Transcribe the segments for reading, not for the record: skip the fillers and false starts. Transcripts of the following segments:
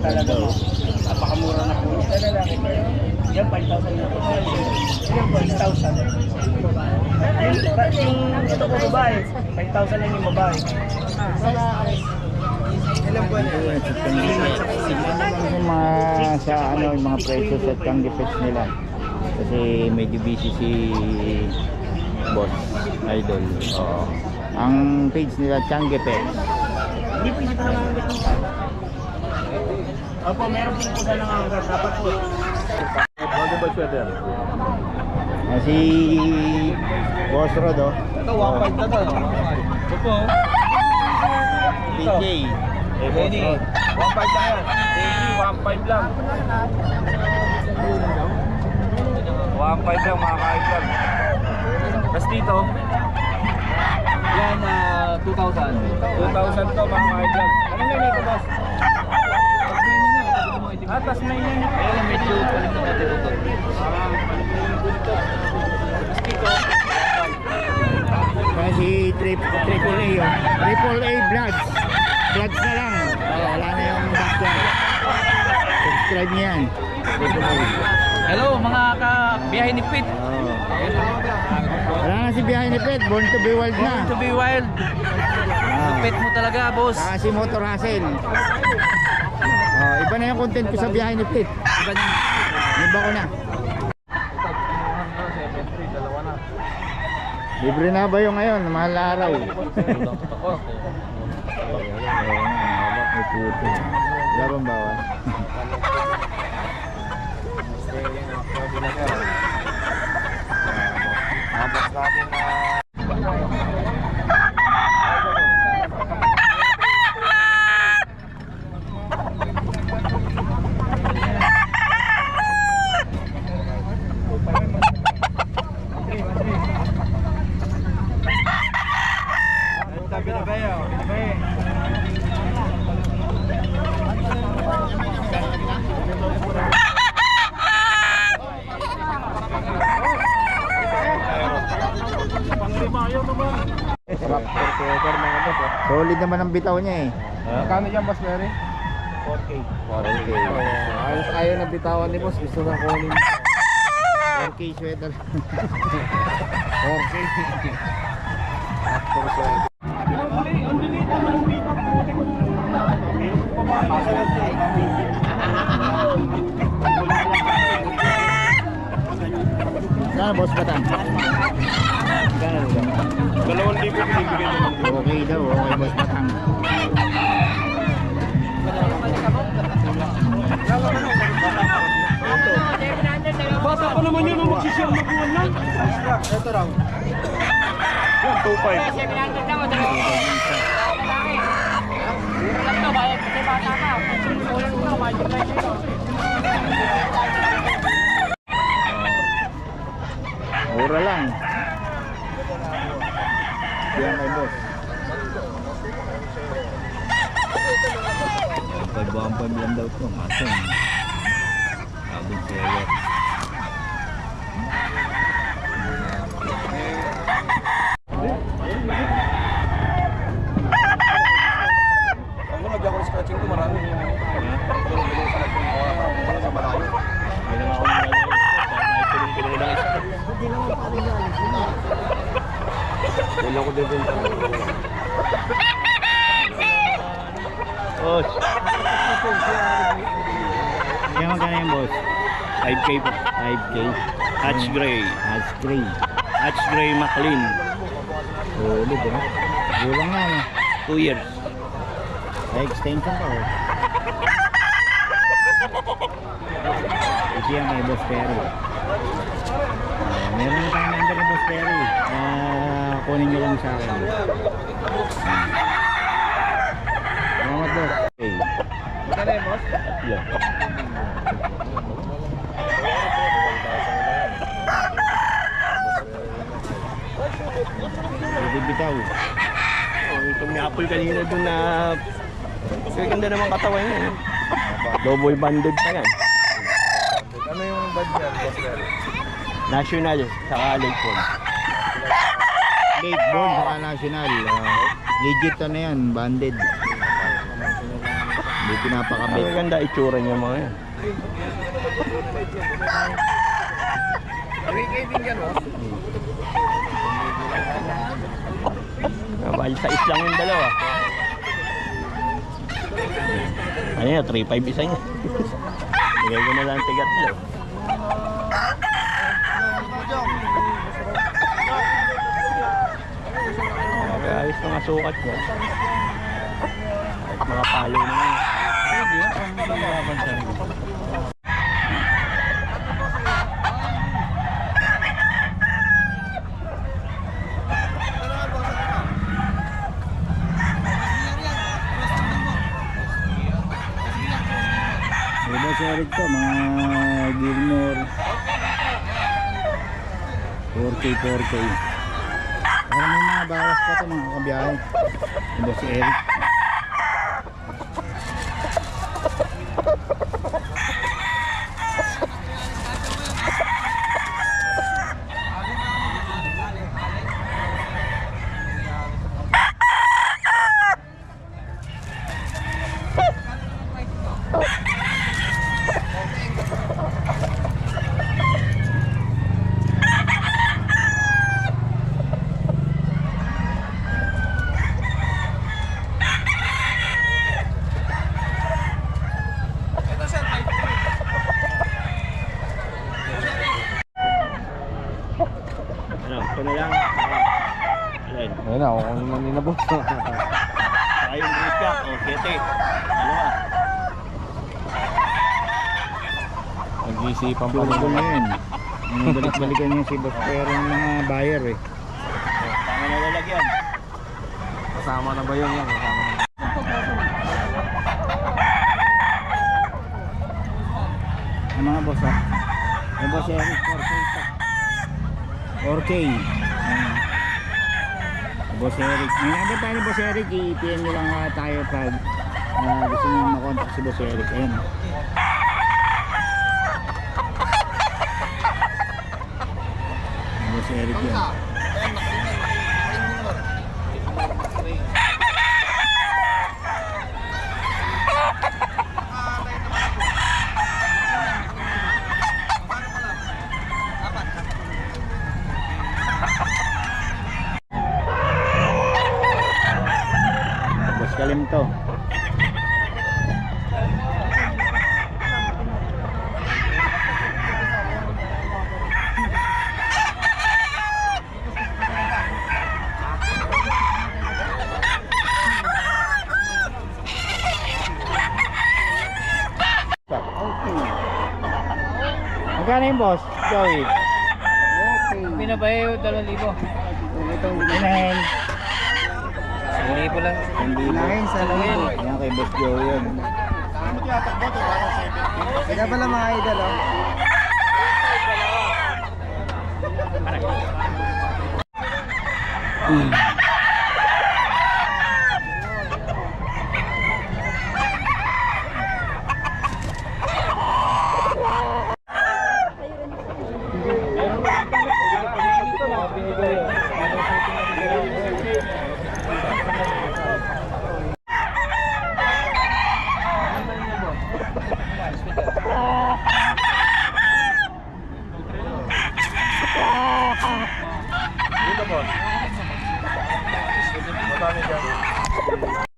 Talaga mo. Napakamura na po. Yan, 5,000 na po. Yan, 6,000. Yung ito ko babae, 5,000 lang yung babae. Ilang buwan na? Yung mga sa ano, yung mga presyo sa Changi Pets nila. Kasi medyo busy si Boss Idol. Oo. Ang page nila Changi Pets. Hindi po siya nangangagat ng pa. Opo, meron din po siya nangangagat. Dapat po. Bago ba siya din? Si Boss Rod, oh. Ito, 1.5 na to. Ito po. DJ. Boss Rod. 1.5 lang yan. Daily, 1.5 lang. 1.5 lang mga ka-idol. Tapos dito, yan 2,000. 2,000 to mga ka-idol. Anong ganyan ito, boss? Tapos may ganyan. Kaya medyo palit na natin ito. Tapos dito, Kasi Triple A, oh. Triple A Vlogs. Vlogs na lang. Wala na yung background. Subscribe niyo yan. Triple A. hello mga ka-biyahe ni Pete. Wala na si Biyahe ni Pet. Born to be wild na. To be wild. Pet mo talaga, boss. Saka si Motor Hustle. Iba na yung content ko sa Biyahe ni Pet. Iba niya. Iba ko na. Libre na ba yung ngayon? Mahal na araw. May puto. Wala bang bawal? Solid naman ang bitaw niya eh. Magkano dyan, boss Mary? 4K. 4K. Ayos ayaw na bitawan ni boss. Gusto na kunin. 4K sweater. 4K. After sweater. Sana boss Batang? Sana daw. 2,000 binibigyan naman. Okay daw, okay boss Batang. Bata pa naman yun, magsishare na buwan lang. Ito raw. Yan, 2,500. Mura lang. Yan kay boss. 5,100 lang daw ito. Masong. Sabong seller. Ano, lagyan ko ng scratching ko, marami. Sa malayo. Wala ko din din. Boss. Kaya magkano yung boss? 5K po. 5K. Hatch Gray. Hatch Gray. Hatch Gray McLean. Solid eh. Gulang na ano. 2 years. May extension pa oh. Ito yan kay Boss Perry. Meron na tayong number ni Boss Perry. Kunin nyo lang sa akin. Salamat boss. Okay. Magkano yung boss? Yeah. Bibitaw. Itong may apple kanina doon na ganda naman katawan niya. Double banded pa yan. Ano yung bad yan, boss Mary? National, saka Lakeford. Late born saka national. Legit ano yan, banded. Hindi Ang pinapakabit. ganda itsura niya mga yan. Bali sa islang yung dalawa. Ano yan, 3.5 isa niya. Bigay ko na lang tigatlo. Ayos mga sukat niya. Kahit mga palo naman. Diba si Eric to, mga Gilmore 4K. Parang may mga bawas pa to mga kabiyahe. Diba si Eric? Ano, ito na lang. Alin. Ayun na, kung ano man ninabot. Saka yung briskat. O, 7. Dalawa. Nag-iisipan pa Puro rin. na yun. Balik-balikan niya si boss pero yung mga buyer eh. Tama na lalagyan. Kasama na ba yun yan? Kasama na. Ang mga boss ah. May boss Eric 4K pa. 4K. Boss Eric. May number tayo ni Boss Eric. I-PM nyo lang tayo pag gusto nyo makontak si Boss Eric. Ayun. Boss Eric yan. Boss Kalim to. Magkano yung boss? Joey? Pinabayo, 2,000. Inahin. 1,000 lang. Inahin sa langin. Yan kay boss Joey yun. Kaya pala mga idol, oh.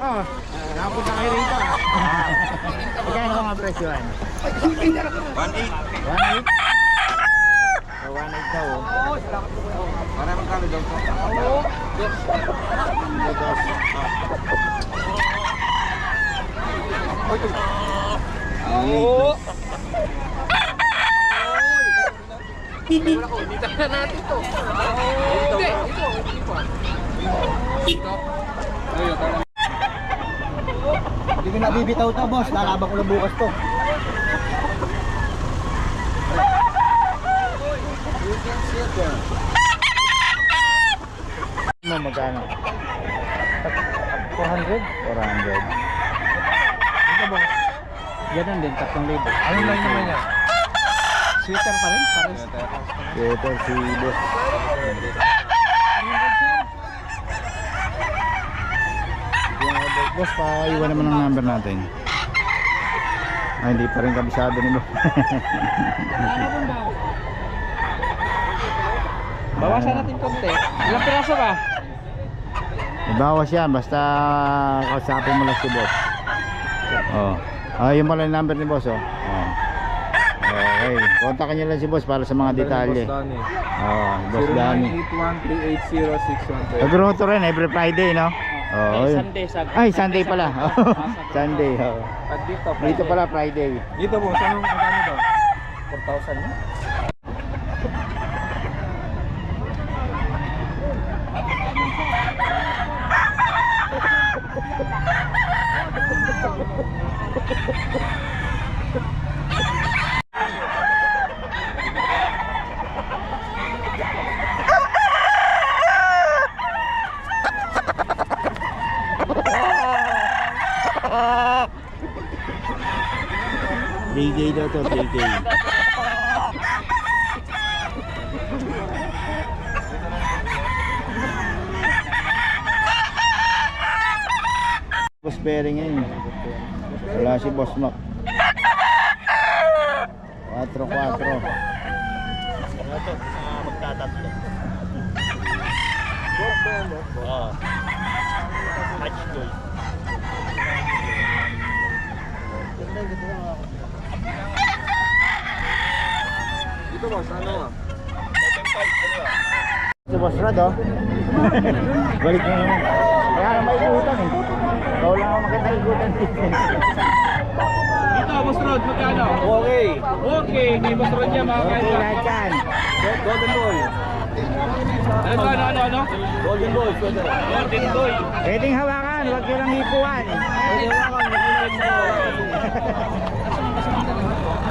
Oh, nakapunta kayo rito. Magkano ang presyo yan? 1.8. 1.8? So 1.8 daw. Para magkano daw po? Oo. Hindi ko nabibitaw to, boss. Lalaban ko na bukas to. Magkano? 400? 400. Ito ba? Ganun din, 3,000. Ano lang naman yan? Sweater pa rin. Pares. Sweater si boss. Boss, paiwan naman ang number natin. Ay, hindi pa rin kabisado ni Boss. Bawasan natin konti. Ilang piraso ba? Bawas yan, basta kausapin mo lang si Boss. Oh. Ah, yun pala yung number ni Boss, oh. Oh. Okay, kontakin niyo lang si Boss para sa mga detalye. Oh, Boss Danny. 0981-380-613. Nagruto rin every Friday, no? Oh, yun. Sunday, Saturday. Ay, Sunday pala. Sunday, oh. At dito, Dito pala Friday. Dito po, saan ang magkano daw? 4,000 niya? Brigade daw to, Brigade. Boss bearing ngayon. Wala si Boss Mac. 4-4. Magtatatlo. Oo. Match goal. Dito boss, ano? Si Boss Rod, oh. Balik na naman. Kaya may ikutan eh. Ikaw lang ang maganda ikutan dito. Dito, Boss Rod, magkano? Okay. Okay, kay Boss Rod niya mga Okay, kaisa. lahat yan. Golden Boy. Ano? Golden Boy. Golden Boy. Pwedeng hawakan, huwag nyo lang hipuan.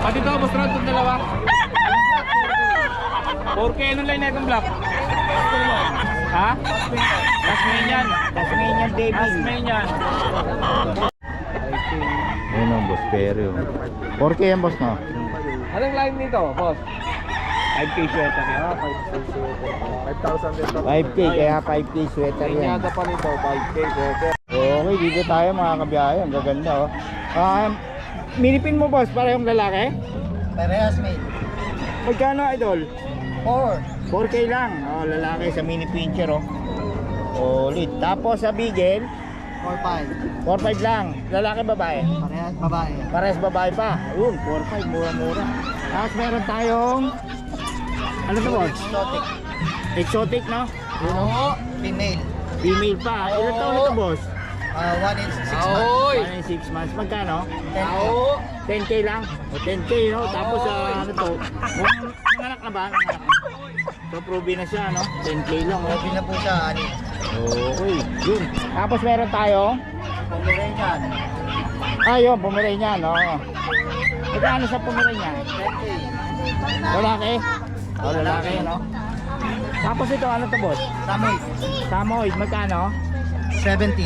Pati ito, Boss Rod, itong dalawa. 4K, anong line na itong black? Ha? Tasmanian. Tasmanian baby. Tasmanian. Ayun ang Boss Perio. 4K yan, Boss, no? Anong line nito, boss? 5K sweater. 5,000 dito. 5K, kaya 5K sweater yan. Inyada pa nito, 5K. Okay, dito tayo mga kabiyahe. Ang gaganda, oh. Minipin mo, Boss, para yung lalaki? Parehas, mate. Magkano, idol? 4. 4K lang. Oh, lalaki sa mini pincher, oh. Ulit. Tapos sa bigel, 4-5. 4-5 lang. Lalaki, babae. Parehas, babae. Pares babae pa. Ayun, 4-5, mura-mura. Tapos meron tayong ano to, Boss? Exotic. Exotic, no? Oo. Female. Female pa. Ilan taon na to, Boss? 1 and 6 months. Oy! 1 and 6 months. Magkano? 10. 10K lang. O 10K, no? Tapos ano to? Nanganak na ba? Nanganak na. So, probe na siya, no? 10K lang, oh. Open na po siya, ani. Okay, yun. Tapos meron tayong Pomeranian. yun, Pomeranian, no? Magkano sa Pomeranian? 10K. Lalaki? O, lalaki, no? Tapos ito, ano to, Boss? Samoy. Samoyed, magkano? 70.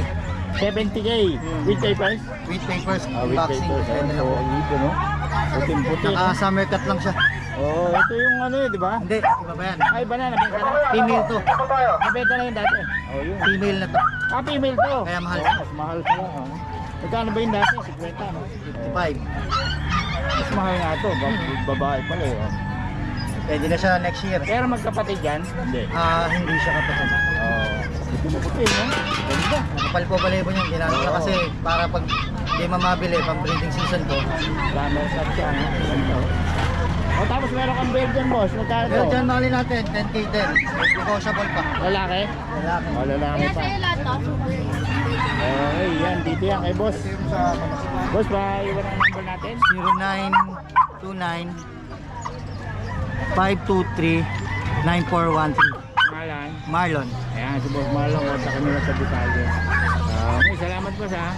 70K. With papers? With papers. With Vaccine. papers. Pwede na So, po. dito, no? Puting-puti. Naka summer cut lang siya. Oh, ito yung ano yun, di ba? Hindi, iba ba yan? Ay, banana, nabenta na. Female to. Nabenta na yun dati. Oh, yun. Female na to. Female to. Kaya mahal. Oh, mas mahal pa lang. Oh. Magkano ba yun dati? 50, no? 55. Mas mahal nga to. Babae pala eh. Oh. Pwede na siya next year. Pero magkapatid yan? Hindi. Hindi siya kapatid. Oh. Puti, no? Ganda. Nakapal po balibo niyan. Ginano na kasi para pag di mamabili, pang breeding season ko. Glamour shot siya, no? Ganda. Oh, tapos meron kang Belgian, Boss. Magkano to? Pero dyan mali natin, 10K din. Negotiable pa. Lalaki? Lalaki. Oh, lalaki pa. Okay, yan. Dito yan kay Boss. Boss, ba iwan ang number natin? 0929-523-9413. Pangalan? Marlon. Ayan, si Boss Marlon. Kontakin nyo lang sa detalye. Okay, salamat, Boss, ha?